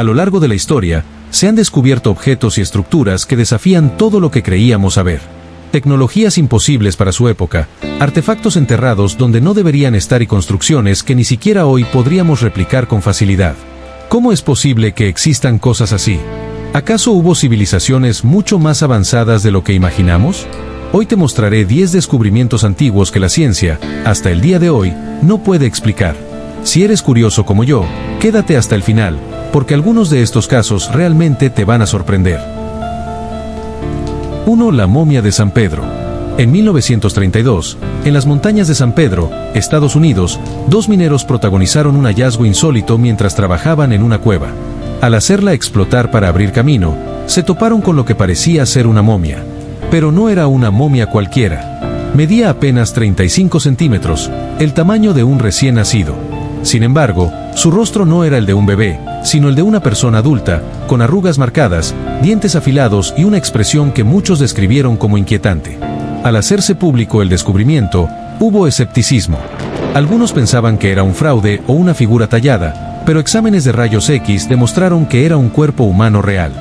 A lo largo de la historia, se han descubierto objetos y estructuras que desafían todo lo que creíamos saber. Tecnologías imposibles para su época, artefactos enterrados donde no deberían estar y construcciones que ni siquiera hoy podríamos replicar con facilidad. ¿Cómo es posible que existan cosas así? ¿Acaso hubo civilizaciones mucho más avanzadas de lo que imaginamos? Hoy te mostraré 10 descubrimientos antiguos que la ciencia, hasta el día de hoy, no puede explicar. Si eres curioso como yo, quédate hasta el final, porque algunos de estos casos realmente te van a sorprender. 1. La momia de San Pedro. En 1932, en las montañas de San Pedro, Estados Unidos, 2 mineros protagonizaron un hallazgo insólito mientras trabajaban en una cueva. Al hacerla explotar para abrir camino, se toparon con lo que parecía ser una momia. Pero no era una momia cualquiera. Medía apenas 35 centímetros, el tamaño de un recién nacido. Sin embargo, su rostro no era el de un bebé, sino el de una persona adulta, con arrugas marcadas, dientes afilados y una expresión que muchos describieron como inquietante. Al hacerse público el descubrimiento, hubo escepticismo. Algunos pensaban que era un fraude o una figura tallada, pero exámenes de rayos X demostraron que era un cuerpo humano real.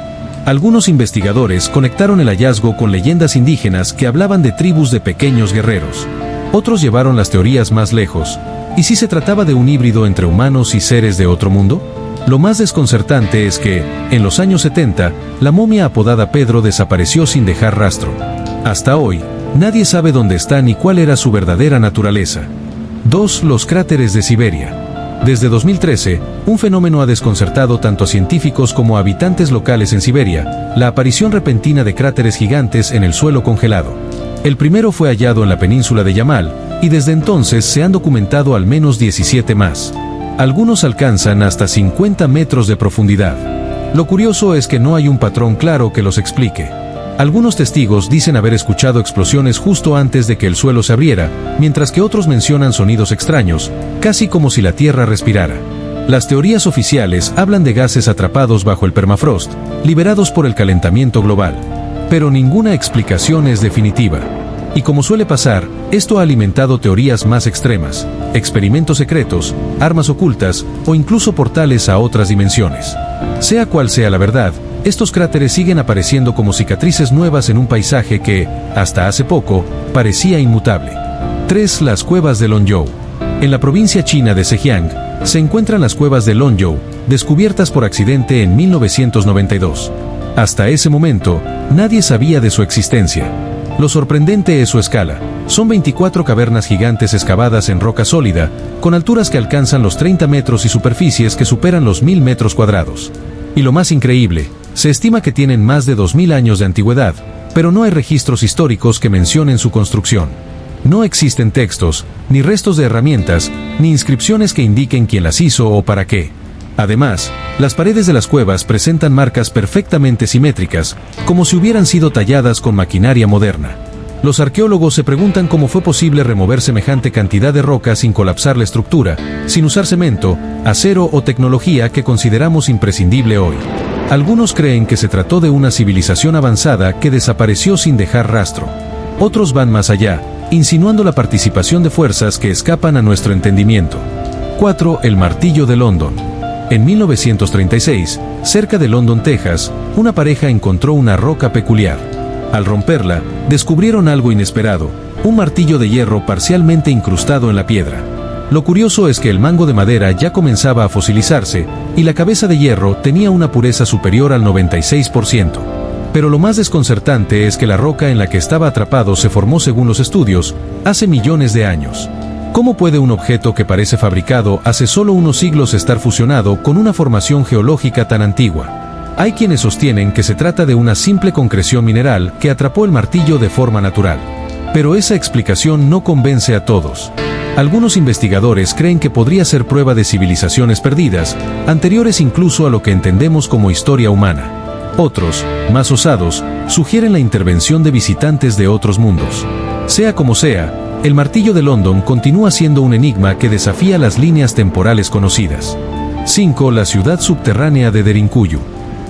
Algunos investigadores conectaron el hallazgo con leyendas indígenas que hablaban de tribus de pequeños guerreros. Otros llevaron las teorías más lejos. ¿Y si se trataba de un híbrido entre humanos y seres de otro mundo? Lo más desconcertante es que, en los años 70, la momia apodada Pedro desapareció sin dejar rastro. Hasta hoy, nadie sabe dónde está ni cuál era su verdadera naturaleza. 2. Los cráteres de Siberia. Desde 2013, un fenómeno ha desconcertado tanto a científicos como a habitantes locales en Siberia, la aparición repentina de cráteres gigantes en el suelo congelado. El primero fue hallado en la península de Yamal, y desde entonces se han documentado al menos 17 más. Algunos alcanzan hasta 50 metros de profundidad. Lo curioso es que no hay un patrón claro que los explique. Algunos testigos dicen haber escuchado explosiones justo antes de que el suelo se abriera, mientras que otros mencionan sonidos extraños, casi como si la Tierra respirara. Las teorías oficiales hablan de gases atrapados bajo el permafrost, liberados por el calentamiento global. Pero ninguna explicación es definitiva. Y como suele pasar, esto ha alimentado teorías más extremas, experimentos secretos, armas ocultas o incluso portales a otras dimensiones. Sea cual sea la verdad, estos cráteres siguen apareciendo como cicatrices nuevas en un paisaje que, hasta hace poco, parecía inmutable. 3. Las cuevas de Longyou. En la provincia china de Zhejiang, se encuentran las cuevas de Longyou, descubiertas por accidente en 1992. Hasta ese momento, nadie sabía de su existencia. Lo sorprendente es su escala. Son 24 cavernas gigantes excavadas en roca sólida, con alturas que alcanzan los 30 metros y superficies que superan los 1000 metros cuadrados. Y lo más increíble, se estima que tienen más de 2000 años de antigüedad, pero no hay registros históricos que mencionen su construcción. No existen textos, ni restos de herramientas, ni inscripciones que indiquen quién las hizo o para qué. Además, las paredes de las cuevas presentan marcas perfectamente simétricas, como si hubieran sido talladas con maquinaria moderna. Los arqueólogos se preguntan cómo fue posible remover semejante cantidad de roca sin colapsar la estructura, sin usar cemento, acero o tecnología que consideramos imprescindible hoy. Algunos creen que se trató de una civilización avanzada que desapareció sin dejar rastro. Otros van más allá, insinuando la participación de fuerzas que escapan a nuestro entendimiento. 4. El martillo de London. En 1936, cerca de London, Texas, una pareja encontró una roca peculiar. Al romperla, descubrieron algo inesperado, un martillo de hierro parcialmente incrustado en la piedra. Lo curioso es que el mango de madera ya comenzaba a fosilizarse, y la cabeza de hierro tenía una pureza superior al 96%. Pero lo más desconcertante es que la roca en la que estaba atrapado se formó, según los estudios, hace millones de años. ¿Cómo puede un objeto que parece fabricado hace solo unos siglos estar fusionado con una formación geológica tan antigua? Hay quienes sostienen que se trata de una simple concreción mineral que atrapó el martillo de forma natural. Pero esa explicación no convence a todos. Algunos investigadores creen que podría ser prueba de civilizaciones perdidas, anteriores incluso a lo que entendemos como historia humana. Otros, más osados, sugieren la intervención de visitantes de otros mundos. Sea como sea, el martillo de London continúa siendo un enigma que desafía las líneas temporales conocidas. 5. La ciudad subterránea de Derinkuyu.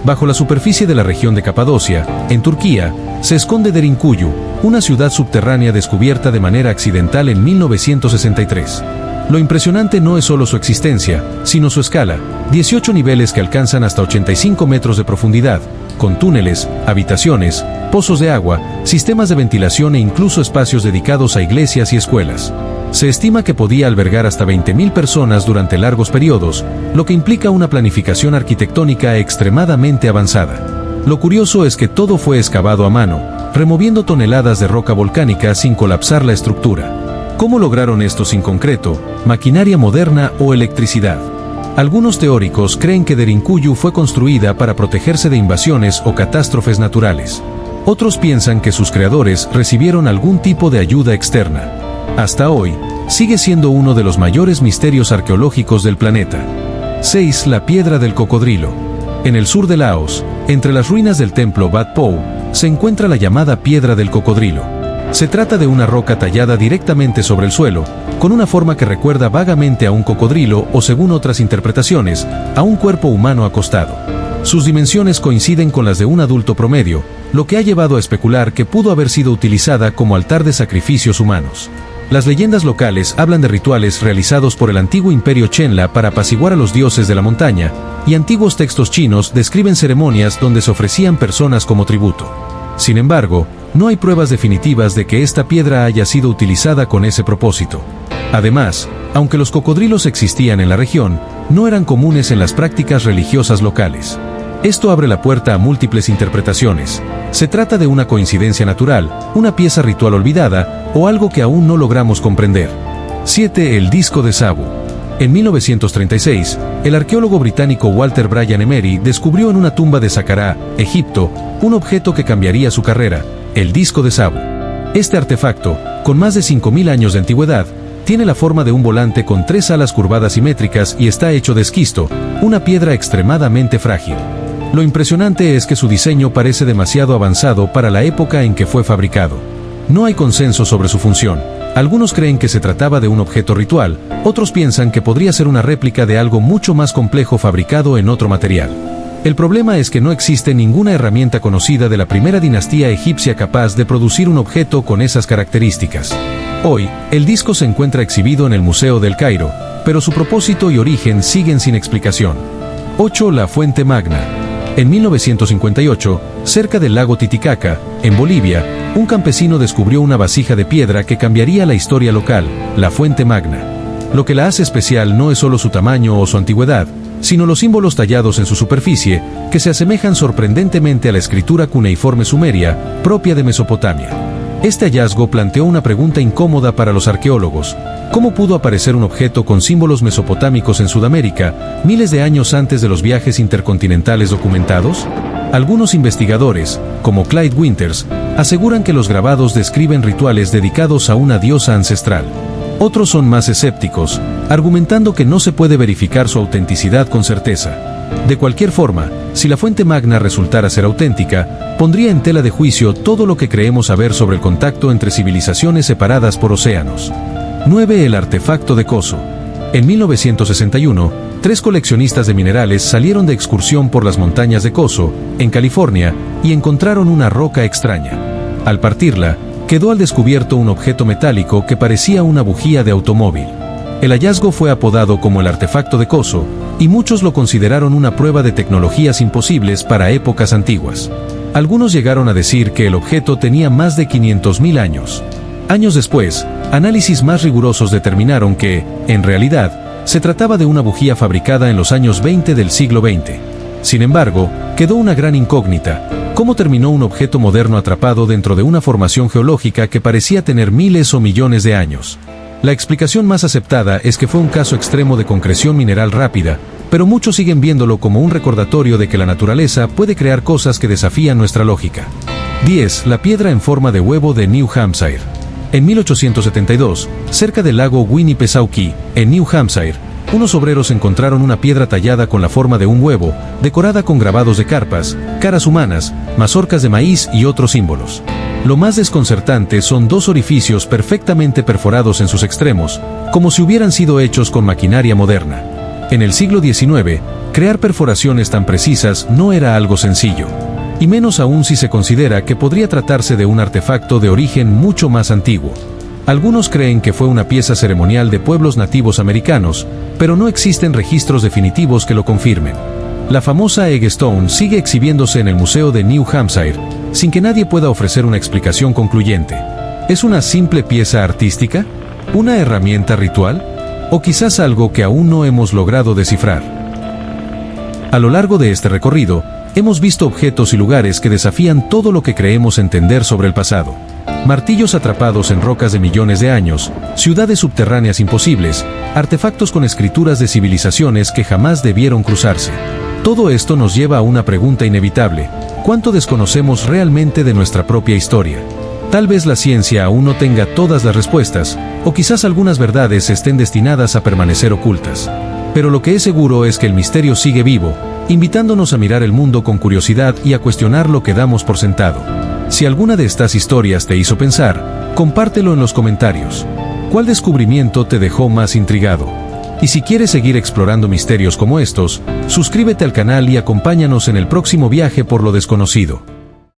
Bajo la superficie de la región de Capadocia, en Turquía, se esconde Derinkuyu, una ciudad subterránea descubierta de manera accidental en 1963. Lo impresionante no es solo su existencia, sino su escala, 18 niveles que alcanzan hasta 85 metros de profundidad, con túneles, habitaciones, pozos de agua, sistemas de ventilación e incluso espacios dedicados a iglesias y escuelas. Se estima que podía albergar hasta 20.000 personas durante largos periodos, lo que implica una planificación arquitectónica extremadamente avanzada. Lo curioso es que todo fue excavado a mano, removiendo toneladas de roca volcánica sin colapsar la estructura. ¿Cómo lograron esto sin concreto, maquinaria moderna o electricidad? Algunos teóricos creen que Derinkuyu fue construida para protegerse de invasiones o catástrofes naturales. Otros piensan que sus creadores recibieron algún tipo de ayuda externa. Hasta hoy, sigue siendo uno de los mayores misterios arqueológicos del planeta. 6. La piedra del cocodrilo. En el sur de Laos, entre las ruinas del templo Wat Po, se encuentra la llamada piedra del cocodrilo. Se trata de una roca tallada directamente sobre el suelo, con una forma que recuerda vagamente a un cocodrilo o, según otras interpretaciones, a un cuerpo humano acostado. Sus dimensiones coinciden con las de un adulto promedio, lo que ha llevado a especular que pudo haber sido utilizada como altar de sacrificios humanos. Las leyendas locales hablan de rituales realizados por el antiguo imperio Chenla para apaciguar a los dioses de la montaña, y antiguos textos chinos describen ceremonias donde se ofrecían personas como tributo. Sin embargo, no hay pruebas definitivas de que esta piedra haya sido utilizada con ese propósito. Además, aunque los cocodrilos existían en la región, no eran comunes en las prácticas religiosas locales. Esto abre la puerta a múltiples interpretaciones. Se trata de una coincidencia natural, una pieza ritual olvidada, o algo que aún no logramos comprender. 7. El disco de Sabu. En 1936, el arqueólogo británico Walter Bryan Emery descubrió en una tumba de Saqqara, Egipto, un objeto que cambiaría su carrera, el disco de Sabu. Este artefacto, con más de 5.000 años de antigüedad, tiene la forma de un volante con 3 alas curvadas simétricas y está hecho de esquisto, una piedra extremadamente frágil. Lo impresionante es que su diseño parece demasiado avanzado para la época en que fue fabricado. No hay consenso sobre su función. Algunos creen que se trataba de un objeto ritual, otros piensan que podría ser una réplica de algo mucho más complejo fabricado en otro material. El problema es que no existe ninguna herramienta conocida de la primera dinastía egipcia capaz de producir un objeto con esas características. Hoy, el disco se encuentra exhibido en el Museo del Cairo, pero su propósito y origen siguen sin explicación. 8. La Fuente Magna. En 1958, cerca del lago Titicaca, en Bolivia, un campesino descubrió una vasija de piedra que cambiaría la historia local, la Fuente Magna. Lo que la hace especial no es solo su tamaño o su antigüedad, sino los símbolos tallados en su superficie, que se asemejan sorprendentemente a la escritura cuneiforme sumeria, propia de Mesopotamia. Este hallazgo planteó una pregunta incómoda para los arqueólogos. ¿Cómo pudo aparecer un objeto con símbolos mesopotámicos en Sudamérica, miles de años antes de los viajes intercontinentales documentados? Algunos investigadores, como Clyde Winters, aseguran que los grabados describen rituales dedicados a una diosa ancestral. Otros son más escépticos, argumentando que no se puede verificar su autenticidad con certeza. De cualquier forma, si la Fuente Magna resultara ser auténtica, pondría en tela de juicio todo lo que creemos saber sobre el contacto entre civilizaciones separadas por océanos. 9. El artefacto de Coso. En 1961, 3 coleccionistas de minerales salieron de excursión por las montañas de Coso, en California, y encontraron una roca extraña. Al partirla, quedó al descubierto un objeto metálico que parecía una bujía de automóvil. El hallazgo fue apodado como el artefacto de Coso, y muchos lo consideraron una prueba de tecnologías imposibles para épocas antiguas. Algunos llegaron a decir que el objeto tenía más de 500.000 años. Años después, análisis más rigurosos determinaron que, en realidad, se trataba de una bujía fabricada en los años 20 del siglo XX. Sin embargo, quedó una gran incógnita: ¿cómo terminó un objeto moderno atrapado dentro de una formación geológica que parecía tener miles o millones de años? La explicación más aceptada es que fue un caso extremo de concreción mineral rápida, pero muchos siguen viéndolo como un recordatorio de que la naturaleza puede crear cosas que desafían nuestra lógica. 10. La piedra en forma de huevo de New Hampshire. En 1872, cerca del lago Winnipesaukee, en New Hampshire, unos obreros encontraron una piedra tallada con la forma de un huevo, decorada con grabados de carpas, caras humanas, mazorcas de maíz y otros símbolos. Lo más desconcertante son 2 orificios perfectamente perforados en sus extremos, como si hubieran sido hechos con maquinaria moderna. En el siglo XIX, crear perforaciones tan precisas no era algo sencillo, y menos aún si se considera que podría tratarse de un artefacto de origen mucho más antiguo. Algunos creen que fue una pieza ceremonial de pueblos nativos americanos, pero no existen registros definitivos que lo confirmen. La famosa Egg Stone sigue exhibiéndose en el Museo de New Hampshire, sin que nadie pueda ofrecer una explicación concluyente. ¿Es una simple pieza artística? ¿Una herramienta ritual? ¿O quizás algo que aún no hemos logrado descifrar? A lo largo de este recorrido, hemos visto objetos y lugares que desafían todo lo que creemos entender sobre el pasado. Martillos atrapados en rocas de millones de años, ciudades subterráneas imposibles, artefactos con escrituras de civilizaciones que jamás debieron cruzarse. Todo esto nos lleva a una pregunta inevitable: ¿cuánto desconocemos realmente de nuestra propia historia? Tal vez la ciencia aún no tenga todas las respuestas, o quizás algunas verdades estén destinadas a permanecer ocultas. Pero lo que es seguro es que el misterio sigue vivo, invitándonos a mirar el mundo con curiosidad y a cuestionar lo que damos por sentado. Si alguna de estas historias te hizo pensar, compártelo en los comentarios. ¿Cuál descubrimiento te dejó más intrigado? Y si quieres seguir explorando misterios como estos, suscríbete al canal y acompáñanos en el próximo viaje por lo desconocido.